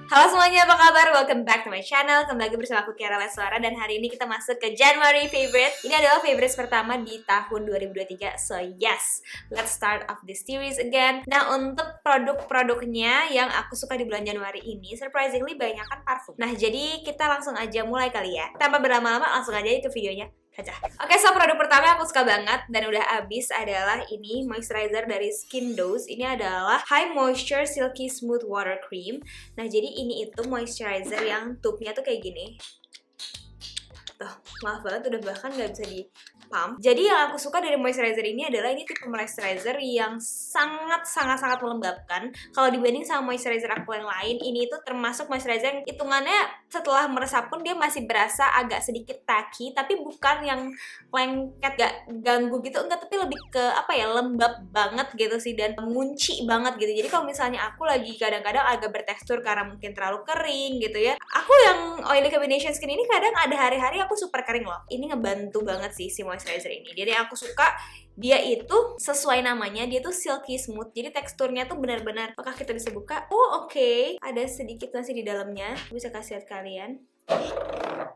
Halo semuanya, apa kabar? Welcome back to my channel. Kembali lagi bersama aku Kiara Leswara. Dan hari ini kita masuk ke January favorite. Ini adalah favorites pertama di tahun 2023. So yes, let's start off this series again. Nah, untuk produk-produknya yang aku suka di bulan Januari ini, surprisingly banyak kan parfum. Nah, jadi kita langsung aja mulai kali ya. Tanpa berlama-lama, langsung aja ke videonya. Oke, so produk pertama yang aku suka banget dan udah habis adalah ini moisturizer dari Skin Dose. Ini adalah High Moisture Silky Smooth Water Cream. Nah, jadi ini itu moisturizer yang tube-nya tuh kayak gini. Tuh, maaf banget udah bahkan gak bisa di pump. Jadi yang aku suka dari moisturizer ini adalah ini tipe moisturizer yang sangat melembabkan. Kalau dibanding sama moisturizer aku yang lain, ini itu termasuk moisturizer yang hitungannya setelah meresap pun dia masih berasa agak sedikit tacky, tapi bukan yang lengket gak ganggu gitu, enggak, tapi lebih ke apa ya, lembab banget gitu sih dan mengunci banget gitu. Jadi kalau misalnya aku lagi kadang-kadang agak bertekstur karena mungkin terlalu kering gitu ya, aku yang oily combination skin ini kadang ada hari-hari aku super kering loh. Ini ngebantu banget sih si moisturizer ini. Jadi aku suka dia itu sesuai namanya, dia tuh silky smooth. Jadi teksturnya tuh benar-benar, apakah kita bisa buka? Oh oke. Ada sedikit masih di dalamnya. Bisa kasih lihat kalian.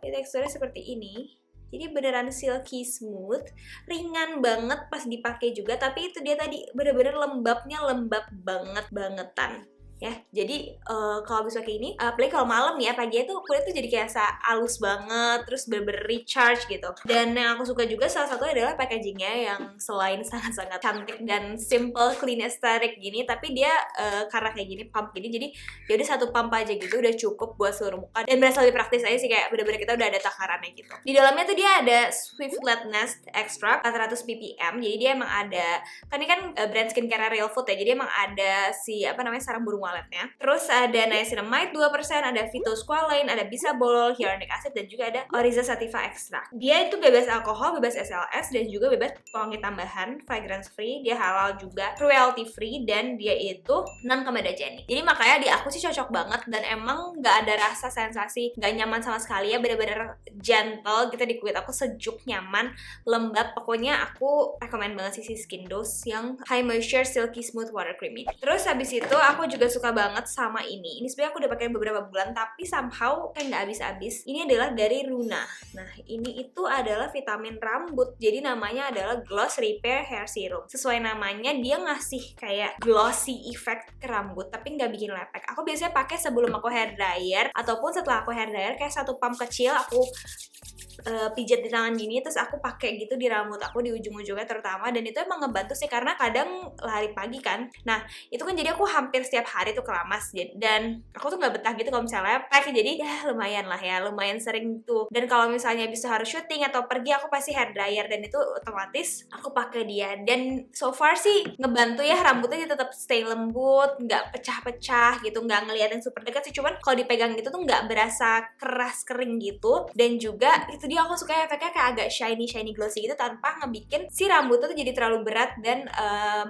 Ini teksturnya seperti ini. Jadi beneran silky smooth, ringan banget pas dipakai juga. Tapi itu dia tadi bener-bener lembabnya lembab bangetan. Ya, jadi kalau habis pakai ini, apalagi kalau malam ya, pagi itu kulit tuh jadi kayak halus banget, terus bener-bener recharge gitu. Dan yang aku suka juga salah satu adalah packagingnya yang selain sangat-sangat cantik dan simple, clean, aesthetic gini, tapi dia karena kayak gini pump gini, jadi satu pump aja gitu udah cukup buat seluruh muka dan berasa lebih praktis aja sih, kayak bener-bener kita udah ada takarannya gitu. Di dalamnya tuh dia ada Swiftlet Nest Extract 400 ppm, jadi dia emang ada, kan ini kan brand skincare Real Food ya, jadi emang ada si apa namanya sarang burung waletnya. Terus ada niacinamide 2%, ada phytosqualane, ada bisabolol, hyaluronic acid, dan juga ada Oryza sativa extract. Dia itu bebas alkohol, bebas SLS, dan juga bebas pewangi tambahan, fragrance free, dia halal juga, cruelty free, dan dia itu non-comedogenic. Jadi makanya di aku sih cocok banget dan emang nggak ada rasa sensasi nggak nyaman sama sekali ya, bener-bener gentle gitu di kulit aku, sejuk, nyaman, lembab. Pokoknya aku rekomend banget sih si Skin Dose yang High Moisture Silky Smooth Water Cream ini. Terus habis itu aku juga suka banget sama ini. Ini sebenarnya aku udah pakai beberapa bulan tapi somehow kayak nggak habis-habis. Ini adalah dari Runa. Nah, ini itu adalah vitamin rambut. Jadi namanya adalah Gloss Repair Hair Serum. Sesuai namanya, dia ngasih kayak glossy effect ke rambut tapi nggak bikin lepek. Aku biasanya pakai sebelum aku hair dryer ataupun setelah aku hair dryer, kayak satu pump kecil aku pijat di tangan gini, terus aku pakai gitu di rambut aku di ujung-ujungnya terutama, dan itu emang ngebantu sih karena kadang lari pagi kan. Nah itu kan jadi aku hampir setiap hari tuh keramas dan aku tuh nggak betah gitu kalau misalnya pakai, jadi ya lumayan lah ya, lumayan sering tuh. Dan kalau misalnya bisa harus syuting atau pergi, aku pasti hair dryer dan itu otomatis aku pakai dia, dan so far sih ngebantu ya, rambutnya tetap stay lembut, nggak pecah-pecah gitu, nggak ngeliatin super dekat sih, cuman kalau dipegang gitu tuh nggak berasa keras kering gitu. Dan juga itu dia, aku suka efeknya kayak agak shiny glossy gitu tanpa ngebikin si rambutnya tuh jadi terlalu berat dan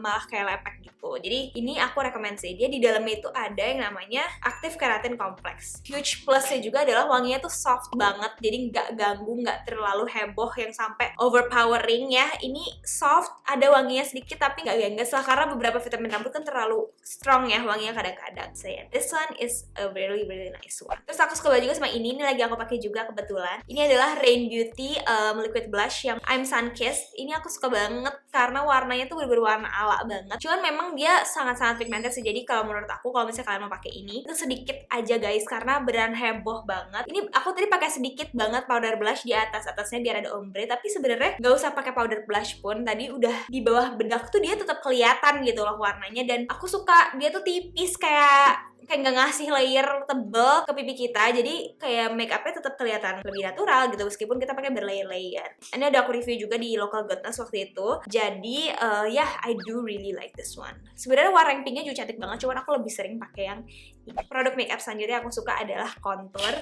malah kayak lepek gitu. Jadi ini aku rekomend sih. Dia di dalamnya itu ada yang namanya Active Keratin Complex. Huge plusnya juga adalah wanginya tuh soft banget, jadi nggak ganggu, nggak terlalu heboh yang sampai overpowering ya. Ini soft, ada wanginya sedikit tapi nggak gengges lah, karena beberapa vitamin rambut kan terlalu strong ya wanginya kadang-kadang. So yeah, this one is a really nice one. Terus aku suka juga sama ini lagi aku pakai juga kebetulan. Ini adalah Rain Beauty liquid blush yang I'm Sun Kissed. Ini aku suka banget karena warnanya tuh bener-bener warna ala banget. Cuman memang dia sangat pigmented sih. Jadi kalau menurut aku, kalau misalnya kalian mau pakai ini, itu sedikit aja guys, karena beneran heboh banget. Ini aku tadi pakai sedikit banget powder blush di atasnya biar ada ombre, tapi sebenarnya nggak usah pakai powder blush pun. Tadi udah di bawah bedak tuh dia tetap kelihatan gitu loh warnanya, dan aku suka dia tuh tipis, kayak nggak ngasih layer tebel ke pipi kita, jadi kayak make upnya tetap kelihatan lebih natural gitu meskipun kita pakai berlayer-layer. Ini ada aku review juga di Local Goodness waktu itu. Jadi I do really like this one. Sebenarnya warna yang pinknya juga cantik banget, cuman aku lebih sering pakai yang ini. Produk makeup selanjutnya aku suka adalah contour.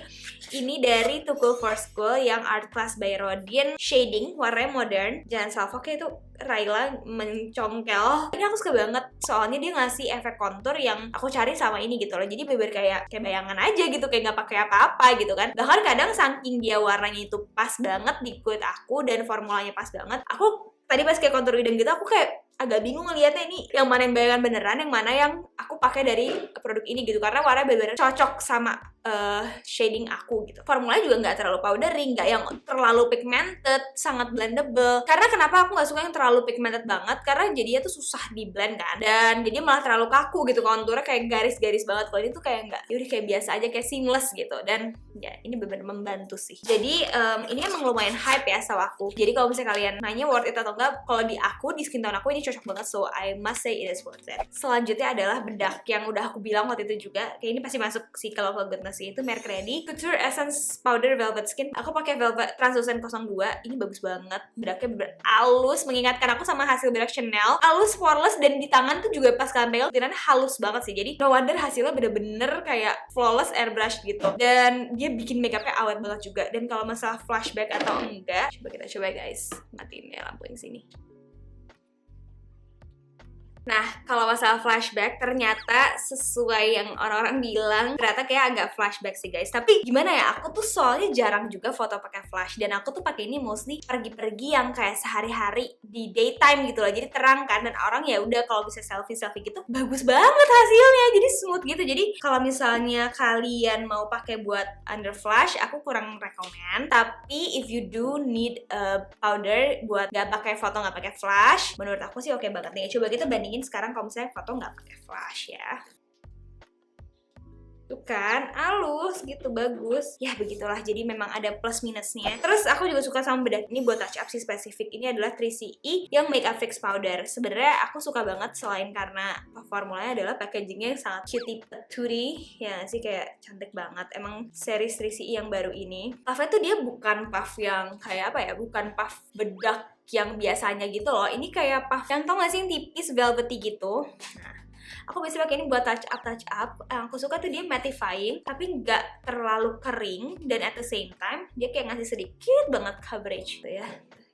Ini dari Too Cool for School yang Art Class by Rodian shading, warnanya modern. Jangan salah pakai itu Raila mencongkel. Ini aku suka banget soalnya dia ngasih efek kontur yang aku cari sama ini gitu loh. Jadi bener kayak bayangan aja gitu, kayak nggak pakai apa-apa gitu kan. Bahkan kadang saking dia warnanya itu pas banget di kulit aku dan formulanya pas banget, aku tadi pas kayak kontur hidung gitu aku kayak agak bingung ngeliatnya ini yang mana yang bayangan beneran, yang mana yang aku pakai dari produk ini gitu, karena warna bener-bener cocok sama shading aku gitu. Formulanya juga nggak terlalu powdery, nggak yang terlalu pigmented, sangat blendable. Karena kenapa aku nggak suka yang terlalu pigmented banget, karena jadinya tuh susah di blend kan, dan jadi malah terlalu kaku gitu, konturnya kayak garis-garis banget. Kalau ini tuh kayak nggak, yaudah kayak biasa aja, kayak seamless gitu. Dan ya ini bener-bener membantu sih. Jadi ini emang lumayan hype ya sama aku. Jadi kalau misalnya kalian nanya worth it atau enggak, kalau di aku, di skin tone aku ini cocok banget, so I must say it is worth it. Selanjutnya adalah bedak yang udah aku bilang waktu itu juga, kayak ini pasti masuk sih kalau ke goodness, itu Merk Ready Couture Essence Powder Velvet Skin. Aku pakai Velvet Translucent 02. Ini bagus banget, bedaknya bener halus, mengingatkan aku sama hasil bedak Chanel, halus, poreless, dan di tangan tuh juga pas kalian pegang beneran halus banget sih. Jadi no wonder hasilnya bener-bener kayak flawless airbrush gitu, dan dia bikin makeupnya awet banget juga. Dan kalau masalah flashback atau enggak, coba kita coba guys, matiin ya lampu yang sini. Nah, kalau masalah flashback, ternyata sesuai yang orang-orang bilang, ternyata kayak agak flashback sih guys. Tapi gimana ya, aku tuh soalnya jarang juga foto pakai flash, dan aku tuh pakai ini mostly pergi-pergi yang kayak sehari-hari di daytime gitu loh. Jadi terang kan, dan orang ya udah kalau bisa selfie-selfie gitu, bagus banget hasilnya, jadi smooth gitu. Jadi kalau misalnya kalian mau pakai buat under flash, aku kurang rekomend. Tapi if you do need a powder buat nggak pakai foto, nggak pakai flash, menurut aku sih oke banget nih. Coba kita bandingin sekarang kalau misalnya foto nggak pakai flash ya. Tuh kan, halus gitu, bagus. Ya begitulah, jadi memang ada plus minusnya. Terus aku juga suka sama bedak ini buat touch up sih spesifik. Ini adalah 3CE yang Makeup Fix Powder. Sebenarnya aku suka banget selain karena formulanya adalah packagingnya yang sangat cutie patootie, ya sih, kayak cantik banget. Emang series 3CE yang baru ini, puffnya tuh dia bukan puff yang kayak apa ya, bukan puff bedak yang biasanya gitu loh. Ini kayak puff yang tau gak sih, yang tipis velvety gitu. Nah, aku biasanya pakai ini buat touch up. Yang aku suka tuh dia mattifying, tapi nggak terlalu kering, dan at the same time dia kayak ngasih sedikit banget coverage gitu ya.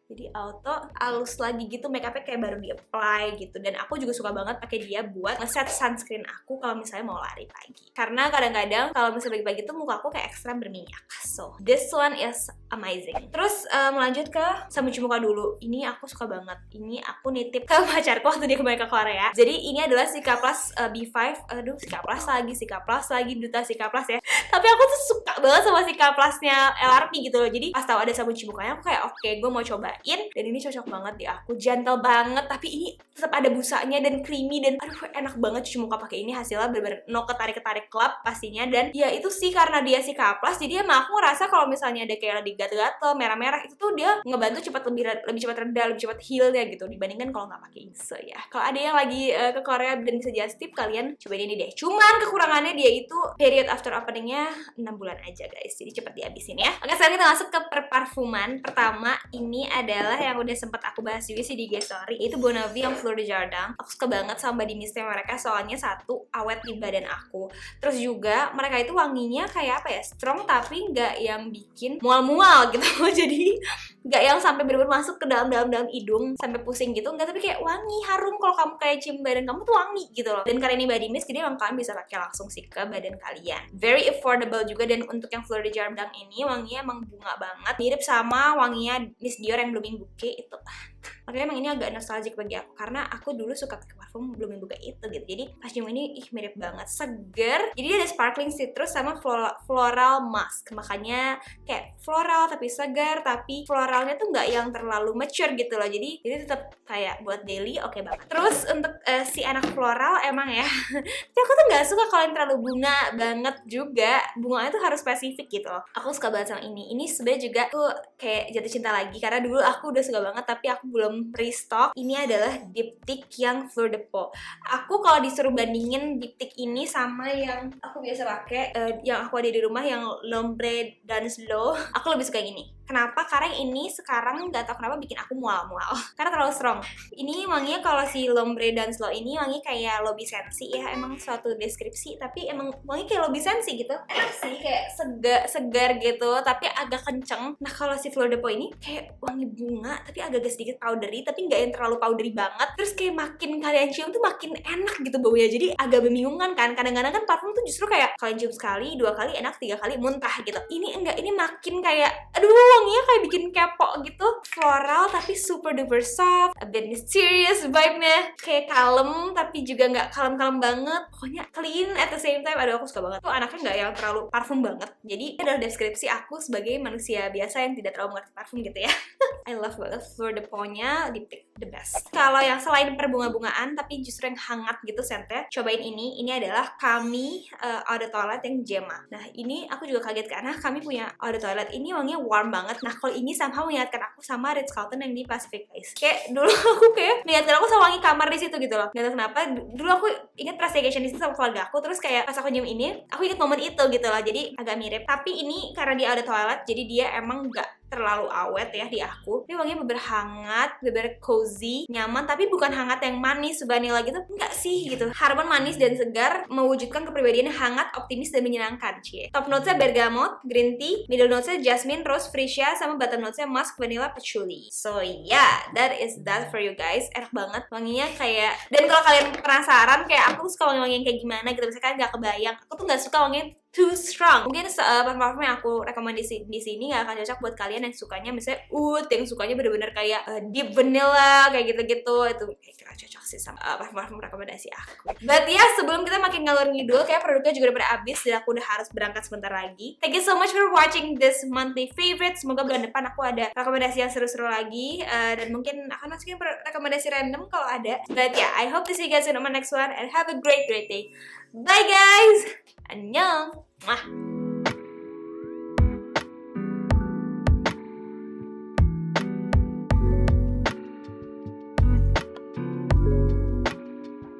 Jadi auto halus lagi gitu, makeupnya kayak baru di apply gitu. Dan aku juga suka banget pakai dia buat ngeset sunscreen aku kalau misalnya mau lari pagi, karena kadang-kadang kalau misalnya pagi-pagi tuh muka aku kayak ekstra berminyak. So this one is amazing. Terus lanjut ke sabun cuci muka dulu. Ini aku suka banget. Ini aku nitip ke pacarku waktu dia kembali ke Korea. Jadi ini adalah Cicaplast B5. Aduh, Cicaplast lagi, duta Cicaplast ya. Tapi aku tuh suka banget sama Cicaplastnya LRP gitu loh. Jadi pas tahu ada sabun cuci mukanya, aku kayak oke, gue mau cobain. Dan ini cocok banget di aku, gentle banget, tapi ini tetap ada busanya dan creamy, dan aduh enak banget cuci muka pakai ini. Hasilnya bener-bener no ketarik-ketarik klap pastinya. Dan ya itu sih, karena dia Cicaplast, jadi emang aku ngerasa kalau misalnya ada kayak lagi gatel-gatel, merah-merah, itu tuh dia ngebantu lebih cepat reda, lebih cepat heal-nya gitu, dibandingkan kalau nggak pakai ini. So ya, kalau ada yang lagi ke Korea dan bisa just tip, kalian cobain ini deh. Cuman kekurangannya dia itu period after openingnya 6 bulan aja guys, jadi cepet dihabisin ya. Oke, sekarang kita masuk ke perparfuman. Pertama, ini adalah yang udah sempet aku bahas juga sih di guest story, yaitu Bon Avi yang Fleur de Jardin. Aku suka banget sama body mistnya mereka, soalnya satu, awet di badan aku. Terus juga mereka itu wanginya kayak apa ya, strong tapi nggak yang bikin mual-mual gitu. Jadi nggak yang sampai bener-bener masuk ke dalam hidung sampai pusing gitu, nggak, tapi kayak wangi, harum. Kalau kamu kayak cium badan kamu tuh wangi gitu loh. Dan karena ini body mist, jadi emang kalian bisa pakai langsung sih ke badan kalian. Very affordable juga. Dan untuk yang Fleur de Jardin ini wanginya emang bunga banget, mirip sama wanginya Miss Dior yang Blooming Bouquet itu. Makanya emang ini agak nostalgic bagi aku, karena aku dulu suka pakai parfum Blooming Bouquet itu gitu. Jadi pas cium ini mirip banget, seger. Jadi dia ada sparkling citrus sama floral musk, makanya kayak floral tapi segar, tapi floralnya tuh nggak yang terlalu mature gitu loh. Jadi tetap kayak buat daily oke banget. Terus untuk si anak floral emang ya tapi aku tuh nggak suka kalau yang terlalu bunga banget juga. Bunganya tuh harus spesifik gitu loh. Aku suka banget sama ini. Ini sebenarnya juga aku kayak jatuh cinta lagi, karena dulu aku udah suka banget tapi aku belum restock. Ini adalah diptyque yang Fleur de Peau. Aku kalau disuruh bandingin diptyque ini sama yang aku biasa pakai, yang aku ada di rumah, yang L'Ombre Dans L'eau, aku lebih suka yang ini. Kenapa? Karena ini sekarang nggak tahu kenapa bikin aku mual-mual karena terlalu strong. Ini wanginya, kalau si L'Ombre Dans L'eau ini wangi kayak Lobby Sensi ya, emang suatu deskripsi, tapi emang wangi kayak Lobby Sensi gitu. Enak sih, kayak segar gitu, tapi agak kenceng. Nah kalau si Fleur de Peau ini kayak wangi bunga, tapi agak sedikit powdery, tapi nggak yang terlalu powdery banget. Terus kayak makin kalian cium tuh makin enak gitu baunya, jadi agak membingungkan kan. Kadang-kadang kan parfum tuh justru kayak kalian cium sekali, 2 kali enak, 3 kali muntah gitu. Ini enggak, ini makin kayak aduh wanginya kayak bikin kepo gitu. Floral tapi super duper soft, a bit mysterious vibe-nya. Kayak kalem tapi juga nggak kalem-kalem banget. Pokoknya clean at the same time. Aduh, aku suka banget. Tuh anaknya nggak yang terlalu parfum banget. Jadi ini adalah deskripsi aku sebagai manusia biasa yang tidak terlalu mengerti parfum gitu ya. I love banget Fleur de Peau-nya, lipstick the best. Kalau yang selain berbunga-bungaan tapi justru yang hangat gitu scentnya, cobain ini. Ini adalah kami Eau de Toilette yang Gemma. Nah ini aku juga kaget karena kami punya Eau de Toilette ini wanginya warm banget. Nah kalau ini somehow mengingatkan aku sama Ritz-Carlton yang di Pacific Place. Kayak dulu aku kayak mengingatkan aku sama wangi kamar di situ gitu loh. Gak tau kenapa. Dulu aku ingat staycation di situ sama keluarga aku. Terus kayak pas aku nyium ini, aku ingat momen itu gitu loh. Jadi agak mirip. Tapi ini karena di Eau de Toilette, jadi dia emang gak terlalu awet ya di aku. Ini wanginya bener hangat, bener cozy, nyaman, tapi bukan hangat yang manis vanilla gitu, enggak sih gitu. Harmon manis dan segar mewujudkan kepribadian hangat, optimis dan menyenangkan. Cie. Top notesnya bergamot, green tea, middle notesnya jasmine, rose, freesia, sama bottom notesnya musk, vanilla, patchouli. So yeah, that is that for you guys. Enak banget wanginya kayak. Dan kalau kalian penasaran kayak aku suka wangi-wangi yang kayak gimana gitu, misalkan nggak kebayang, aku tuh nggak suka wanginya too strong. Mungkin parfum yang aku rekomendasi di sini gak akan cocok buat kalian yang sukanya misalnya oud, yang sukanya bener-bener kayak deep vanilla kayak gitu-gitu. Itu kayak kira cocok sih sama parfum rekomendasi aku. But ya, sebelum kita makin ngalur ngidul, kayak produknya juga udah pada habis dan aku udah harus berangkat sebentar lagi. Thank you so much for watching this monthly favorite. Semoga bulan depan aku ada rekomendasi yang seru-seru lagi, dan mungkin akan masukin rekomendasi random kalau ada. But yeah, I hope to see you guys in my next one and have a great day. Bye guys. Annyeong. Mwah.